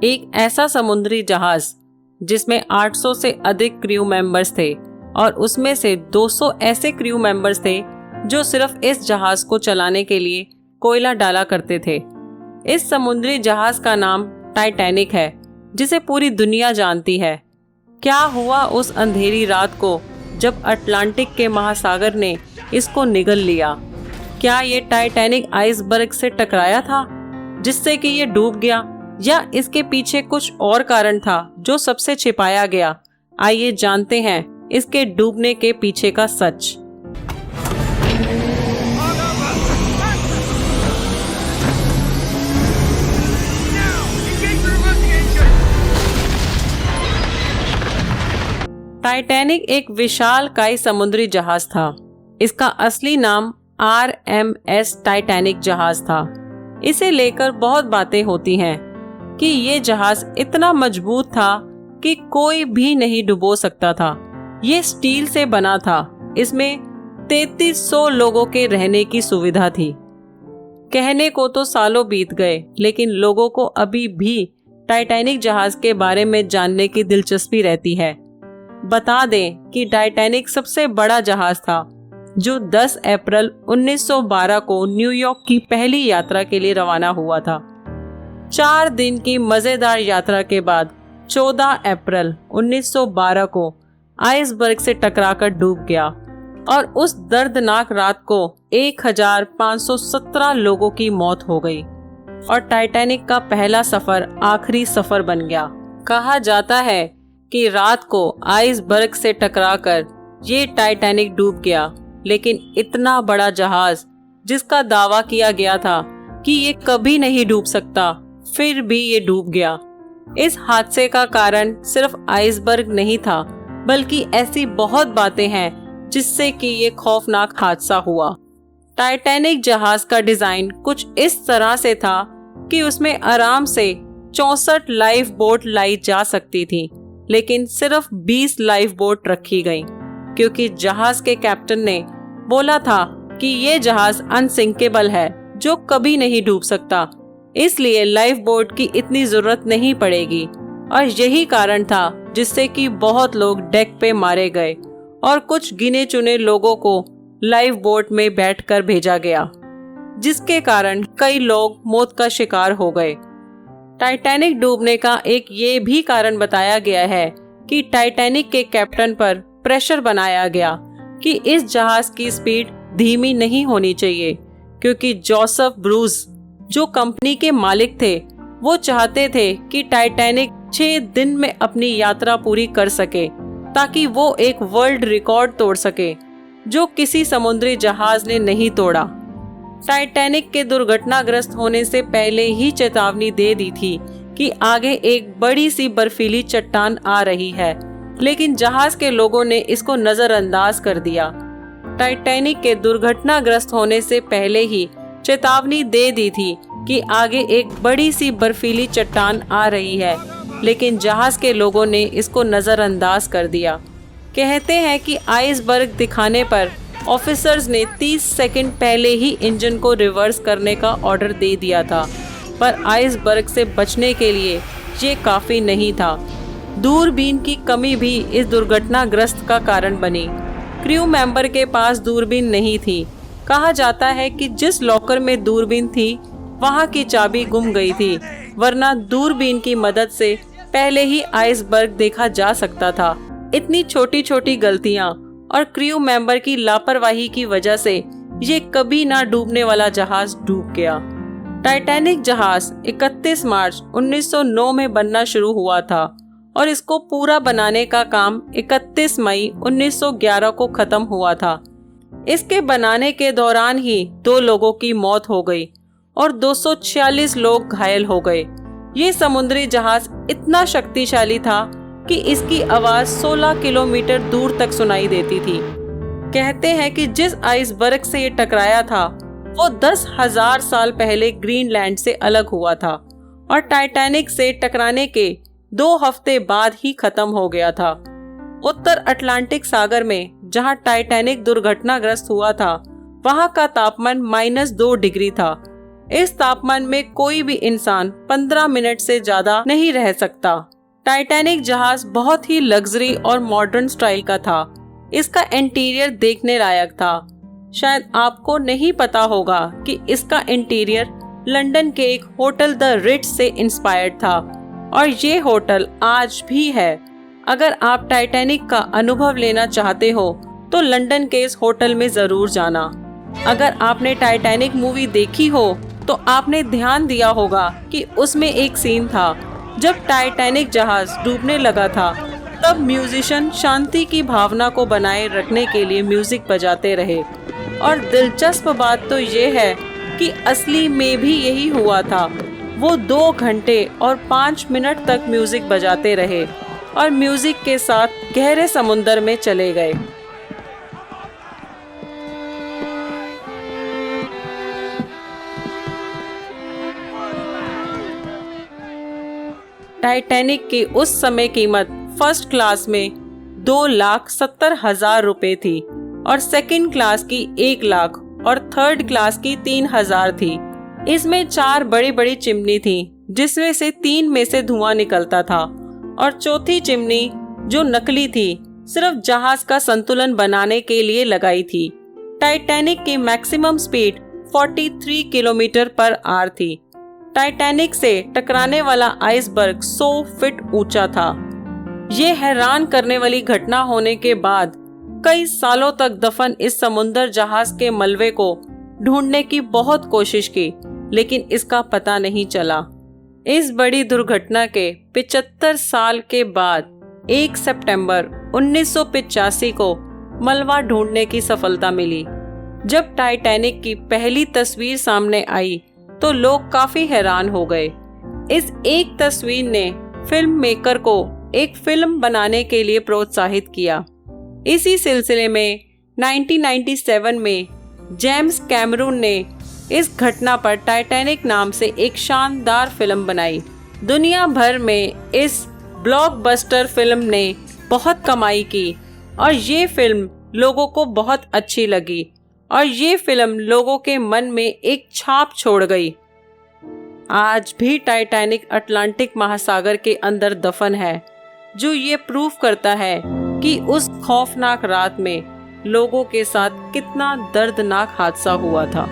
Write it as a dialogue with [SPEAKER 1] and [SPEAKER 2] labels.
[SPEAKER 1] एक ऐसा समुद्री जहाज जिसमें 800 से अधिक क्रू मेंबर्स थे और उसमें से 200 ऐसे क्रू मेंबर्स थे जो सिर्फ इस जहाज को चलाने के लिए कोयला डाला करते थे। इस समुद्री जहाज का नाम टाइटैनिक है, जिसे पूरी दुनिया जानती है। क्या हुआ उस अंधेरी रात को जब अटलांटिक के महासागर ने इसको निगल लिया? क्या ये टाइटैनिक आइसबर्ग से टकराया था जिससे कि ये डूब गया, या इसके पीछे कुछ और कारण था जो सबसे छिपाया गया? आइए जानते हैं इसके डूबने के पीछे का सच। टाइटैनिक एक विशालकाय समुद्री जहाज था। इसका असली नाम RMS टाइटैनिक जहाज था। इसे लेकर बहुत बातें होती हैं कि ये जहाज इतना मजबूत था कि कोई भी नहीं डुबो सकता था। ये स्टील से बना था। इसमें 3300 लोगों के रहने की सुविधा थी। कहने को तो सालों बीत गए, लेकिन लोगों को अभी भी टाइटैनिक जहाज के बारे में जानने की दिलचस्पी रहती है। बता दें कि टाइटैनिक सबसे बड़ा जहाज था जो 10 अप्रैल 1912 को न्यूयॉर्क की पहली यात्रा के लिए रवाना हुआ था। 4 दिन की मजेदार यात्रा के बाद 14 अप्रैल 1912 को आइसबर्ग से टकराकर डूब गया और उस दर्दनाक रात को 1517 लोगों की मौत हो गई और टाइटैनिक का पहला सफर आखिरी सफर बन गया। कहा जाता है कि रात को आइसबर्ग से टकराकर ये टाइटैनिक डूब गया, लेकिन इतना बड़ा जहाज जिसका दावा किया गया था कि ये कभी नहीं डूब सकता, फिर भी ये डूब गया। इस हादसे का कारण सिर्फ आइसबर्ग नहीं था, बल्कि ऐसी बहुत बातें हैं जिससे कि ये खौफनाक हादसा हुआ। टाइटैनिक जहाज का डिजाइन कुछ इस तरह से था कि उसमें आराम से 64 लाइफ बोट लाई जा सकती थी, लेकिन सिर्फ 20 लाइफ बोट रखी गई, क्योंकि जहाज के कैप्टन ने बोला था कि ये जहाज अनसिंकेबल है, जो कभी नहीं डूब सकता, इसलिए लाइफ बोट की इतनी जरूरत नहीं पड़ेगी। और यही कारण था जिससे कि बहुत लोग डेक पे मारे गए और कुछ गिने चुने लोगों को लाइफ बोट में बैठकर भेजा गया, जिसके कारण कई लोग मौत का शिकार हो गए। टाइटैनिक डूबने का एक ये भी कारण बताया गया है कि टाइटैनिक के कैप्टन पर प्रेशर बनाया गया कि इस जहाज की स्पीड धीमी नहीं होनी चाहिए, क्योंकि जोसेफ ब्रूस जो कंपनी के मालिक थे, वो चाहते थे कि टाइटैनिक 6 दिन में अपनी यात्रा पूरी कर सके, ताकि वो एक वर्ल्ड रिकॉर्ड तोड़ सके जो किसी समुद्री जहाज ने नहीं तोड़ा। टाइटैनिक के दुर्घटनाग्रस्त होने से पहले ही चेतावनी दे दी थी कि आगे एक बड़ी सी बर्फीली चट्टान आ रही है, लेकिन जहाज के लोगों ने इसको नजरअंदाज कर दिया। टाइटैनिक के दुर्घटनाग्रस्त होने से पहले ही चेतावनी दे दी थी कि आगे एक बड़ी सी बर्फीली चट्टान आ रही है, लेकिन जहाज के लोगों ने इसको नजरअंदाज कर दिया। कहते हैं कि आइसबर्ग दिखाने पर ऑफिसर्स ने 30 सेकंड पहले ही इंजन को रिवर्स करने का ऑर्डर दे दिया था, पर आइसबर्ग से बचने के लिए ये काफ़ी नहीं था। दूरबीन की कमी भी इस दुर्घटनाग्रस्त का कारण बनी। क्रू मेंबर के पास दूरबीन नहीं थी। कहा जाता है कि जिस लॉकर में दूरबीन थी वहाँ की चाबी गुम गई थी, वरना दूरबीन की मदद से पहले ही आइसबर्ग देखा जा सकता था। इतनी छोटी छोटी गलतियाँ और क्रू मेंबर की लापरवाही की वजह से ये कभी ना डूबने वाला जहाज डूब गया। टाइटैनिक जहाज 31 मार्च 1909 में बनना शुरू हुआ था और इसको पूरा बनाने का काम 31 मई 1911 को खत्म हुआ था। इसके बनाने के दौरान ही 2 लोगों की मौत हो गई और 246 लोग घायल हो गए। ये समुद्री जहाज इतना शक्तिशाली था कि इसकी आवाज 16 किलोमीटर दूर तक सुनाई देती थी। कहते हैं कि जिस आइसबर्ग से ये टकराया था वो 10,000 साल पहले ग्रीनलैंड से अलग हुआ था और टाइटैनिक से टकराने के 2 हफ्ते बाद ही खत्म हो गया था। उत्तर अटलांटिक सागर में जहां टाइटैनिक दुर्घटनाग्रस्त हुआ था, वहां का तापमान -2 डिग्री था। इस तापमान में कोई भी इंसान 15 मिनट से ज्यादा नहीं रह सकता। टाइटैनिक जहाज बहुत ही लग्जरी और मॉडर्न स्टाइल का था। इसका इंटीरियर देखने लायक था। शायद आपको नहीं पता होगा कि इसका इंटीरियर लंदन के एक होटल द रिट्ज से इंस्पायर्ड था और ये होटल आज भी है। अगर आप टाइटैनिक का अनुभव लेना चाहते हो तो लंदन के इस होटल में जरूर जाना। अगर आपने टाइटैनिक मूवी देखी हो तो आपने ध्यान दिया होगा कि उसमें एक सीन था जब टाइटैनिक जहाज डूबने लगा था, तब म्यूजिशियन शांति की भावना को बनाए रखने के लिए म्यूजिक बजाते रहे। और दिलचस्प बात तो ये है कि असली में भी यही हुआ था। वो 2 घंटे और 5 मिनट तक म्यूजिक बजाते रहे और म्यूजिक के साथ गहरे समुंदर में चले गए। टाइटैनिक की उस समय कीमत फर्स्ट क्लास में 2,70,000 रुपए थी और सेकंड क्लास की 1 लाख और थर्ड क्लास की 3,000 थी। इसमें 4 बड़ी बड़ी चिमनी थी, जिसमें से 3 में से धुआं निकलता था और चौथी चिमनी जो नकली थी, सिर्फ जहाज का संतुलन बनाने के लिए लगाई थी। टाइटैनिक की maximum speed 43 kilometre per hour थी। टाइटैनिक से टकराने वाला आइसबर्ग 100 फीट ऊंचा था। ये हैरान करने वाली घटना होने के बाद कई सालों तक दफन इस समुंदर जहाज के मलबे को ढूंढने की बहुत कोशिश की, लेकिन इसका पता नहीं चला। इस बड़ी दुर्घटना के 75 साल के बाद 1 सितंबर 1985 को मलबा ढूंढने की सफलता मिली। जब टाइटैनिक की पहली तस्वीर सामने आई तो लोग काफी हैरान हो गए। इस एक तस्वीर ने फिल्म मेकर को एक फिल्म बनाने के लिए प्रोत्साहित किया। इसी सिलसिले में 1997 में जेम्स कैमरून ने इस घटना पर टाइटैनिक नाम से एक शानदार फिल्म बनाई। दुनिया भर में इस ब्लॉकबस्टर फिल्म ने बहुत कमाई की और ये फिल्म लोगों को बहुत अच्छी लगी और ये फिल्म लोगों के मन में एक छाप छोड़ गई। आज भी टाइटैनिक अटलांटिक महासागर के अंदर दफन है, जो ये प्रूफ करता है कि उस खौफनाक रात में लोगों के साथ कितना दर्दनाक हादसा हुआ था।